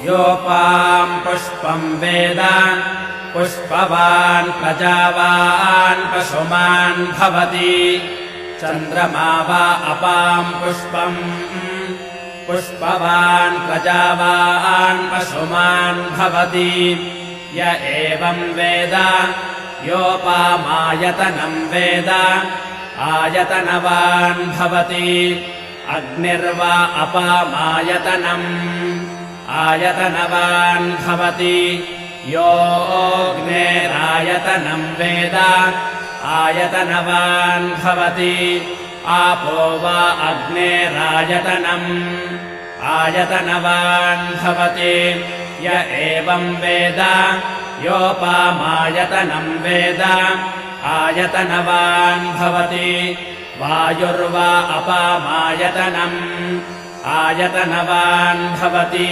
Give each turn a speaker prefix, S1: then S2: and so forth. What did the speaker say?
S1: योपाम् पुष्पम् वेद पुष्पवान् प्रजावान् पशुमान् भवति चन्द्रमा वा अपाम् पुष्पम् पुष्पवान् प्रजावान् पशुमान् भवति य एवम् वेद योपामायतनम् वेद आयतनवान् भवति अग्निर्वा अपामायतनम् आयतनवान् भवति योऽग्नेरायतनम् वेद आयतनवान् भवति आपो वा अग्नेरायतनम् आयतनवान् भवति य एवम् वेद योपामायतनम् वेद आयतनवान् भवति वायुर्वा अपामायतनम् आयतनवान् भवति